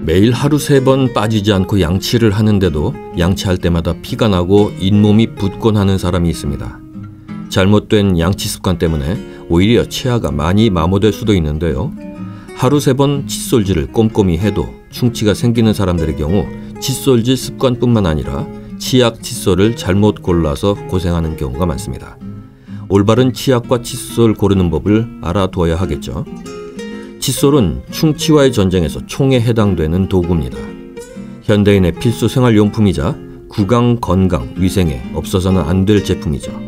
매일 하루 3번 빠지지 않고 양치를 하는데도 양치할 때마다 피가 나고 잇몸이 붓곤 하는 사람이 있습니다. 잘못된 양치 습관 때문에 오히려 치아가 많이 마모될 수도 있는데요. 하루 3번 칫솔질을 꼼꼼히 해도 충치가 생기는 사람들의 경우 칫솔질 습관뿐만 아니라 치약 칫솔을 잘못 골라서 고생하는 경우가 많습니다. 올바른 치약과 칫솔 고르는 법을 알아둬야 하겠죠. 칫솔은 충치와의 전쟁에서 총에 해당되는 도구입니다. 현대인의 필수 생활용품이자 구강, 건강, 위생에 없어서는 안 될 제품이죠.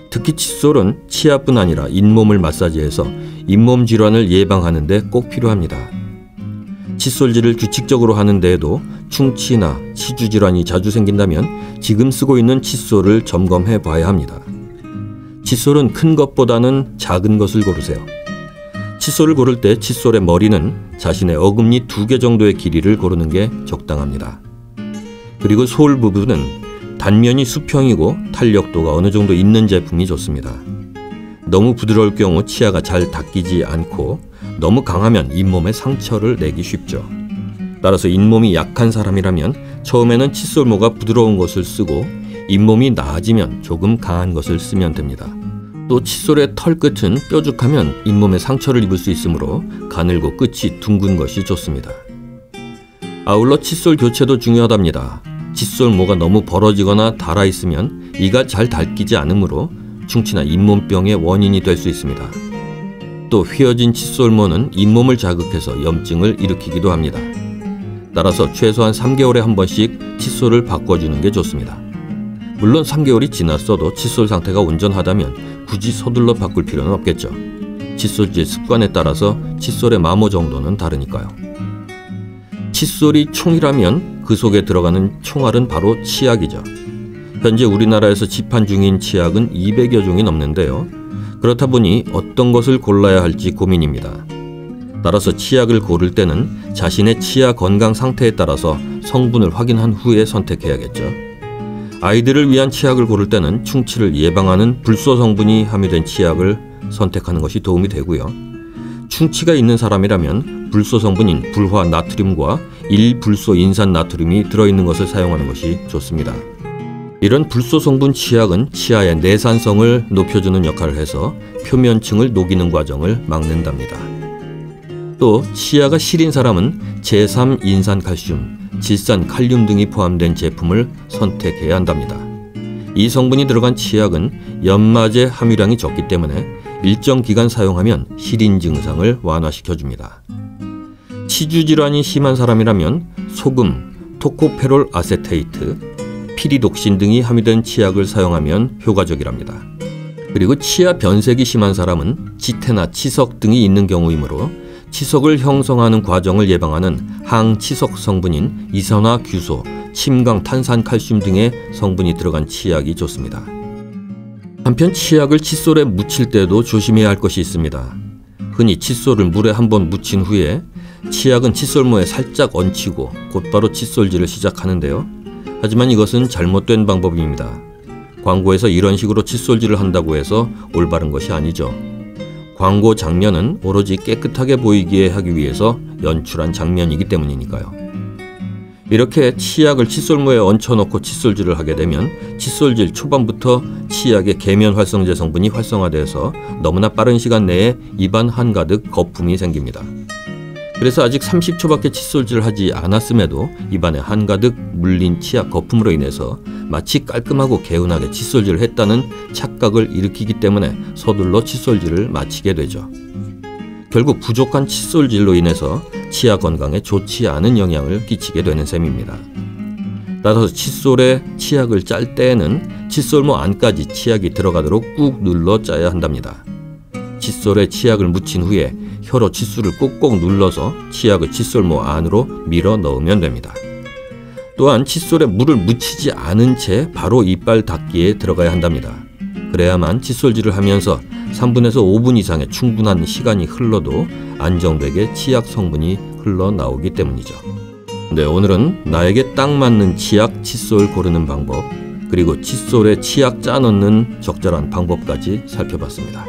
특히 칫솔은 치아뿐 아니라 잇몸을 마사지해서 잇몸 질환을 예방하는 데 꼭 필요합니다. 칫솔질을 규칙적으로 하는 데에도 충치나 치주 질환이 자주 생긴다면 지금 쓰고 있는 칫솔을 점검해 봐야 합니다. 칫솔은 큰 것보다는 작은 것을 고르세요. 칫솔을 고를 때 칫솔의 머리는 자신의 어금니 2개 정도의 길이를 고르는 게 적당합니다. 그리고 솔 부분은 단면이 수평이고 탄력도가 어느 정도 있는 제품이 좋습니다. 너무 부드러울 경우 치아가 잘 닦이지 않고 너무 강하면 잇몸에 상처를 내기 쉽죠. 따라서 잇몸이 약한 사람이라면 처음에는 칫솔모가 부드러운 것을 쓰고 잇몸이 나아지면 조금 강한 것을 쓰면 됩니다. 또 칫솔의 털 끝은 뾰족하면 잇몸에 상처를 입을 수 있으므로 가늘고 끝이 둥근 것이 좋습니다. 아울러 칫솔 교체도 중요하답니다. 칫솔모가 너무 벌어지거나 닳아있으면 이가 잘 닳기지 않으므로 충치나 잇몸병의 원인이 될 수 있습니다. 또 휘어진 칫솔모는 잇몸을 자극해서 염증을 일으키기도 합니다. 따라서 최소한 3개월에 한 번씩 칫솔을 바꿔주는 게 좋습니다. 물론 3개월이 지났어도 칫솔 상태가 온전하다면 굳이 서둘러 바꿀 필요는 없겠죠. 칫솔질 습관에 따라서 칫솔의 마모 정도는 다르니까요. 칫솔이 총이라면 그 속에 들어가는 총알은 바로 치약이죠. 현재 우리나라에서 집판 중인 치약은 200여 종이 넘는데요. 그렇다 보니 어떤 것을 골라야 할지 고민입니다. 따라서 치약을 고를 때는 자신의 치아 건강 상태에 따라서 성분을 확인한 후에 선택해야겠죠. 아이들을 위한 치약을 고를 때는 충치를 예방하는 불소 성분이 함유된 치약을 선택하는 것이 도움이 되고요. 충치가 있는 사람이라면 불소 성분인 불화 나트륨과 1불소 인산 나트륨이 들어있는 것을 사용하는 것이 좋습니다. 이런 불소 성분 치약은 치아의 내산성을 높여주는 역할을 해서 표면층을 녹이는 과정을 막는답니다. 또 치아가 시린 사람은 제3 인산칼슘, 질산칼륨 등이 포함된 제품을 선택해야 한답니다. 이 성분이 들어간 치약은 연마제 함유량이 적기 때문에 일정 기간 사용하면 시린 증상을 완화시켜줍니다. 치주 질환이 심한 사람이라면 소금, 토코페롤 아세테이트, 피리독신 등이 함유된 치약을 사용하면 효과적이랍니다. 그리고 치아 변색이 심한 사람은 지테나 치석 등이 있는 경우이므로 치석을 형성하는 과정을 예방하는 항치석 성분인 이산화규소, 침강 탄산칼슘 등의 성분이 들어간 치약이 좋습니다. 한편 치약을 칫솔에 묻힐 때도 조심해야 할 것이 있습니다. 흔히 칫솔을 물에 한번 묻힌 후에 치약은 칫솔모에 살짝 얹히고 곧바로 칫솔질을 시작하는데요. 하지만 이것은 잘못된 방법입니다. 광고에서 이런 식으로 칫솔질을 한다고 해서 올바른 것이 아니죠. 광고 장면은 오로지 깨끗하게 보이게 하기 위해서 연출한 장면이기 때문이니까요. 이렇게 치약을 칫솔모에 얹혀놓고 칫솔질을 하게 되면 칫솔질 초반부터 치약의 계면 활성제 성분이 활성화돼서 너무나 빠른 시간 내에 입안 한가득 거품이 생깁니다. 그래서 아직 30초밖에 칫솔질을 하지 않았음에도 입안에 한가득 물린 치약 거품으로 인해서 마치 깔끔하고 개운하게 칫솔질을 했다는 착각을 일으키기 때문에 서둘러 칫솔질을 마치게 되죠. 결국 부족한 칫솔질로 인해서 치아 건강에 좋지 않은 영향을 끼치게 되는 셈입니다. 따라서 칫솔에 치약을 짤 때에는 칫솔모 안까지 치약이 들어가도록 꾹 눌러 짜야 한답니다. 칫솔에 치약을 묻힌 후에 혀로 칫솔을 꼭꼭 눌러서 치약을 칫솔모 안으로 밀어 넣으면 됩니다. 또한 칫솔에 물을 묻히지 않은 채 바로 이빨 닦기에 들어가야 한답니다. 그래야만 칫솔질을 하면서 3분에서 5분 이상의 충분한 시간이 흘러도 안정되게 치약 성분이 흘러나오기 때문이죠. 네, 오늘은 나에게 딱 맞는 치약 칫솔 고르는 방법, 그리고 칫솔에 치약 짜 넣는 적절한 방법까지 살펴봤습니다.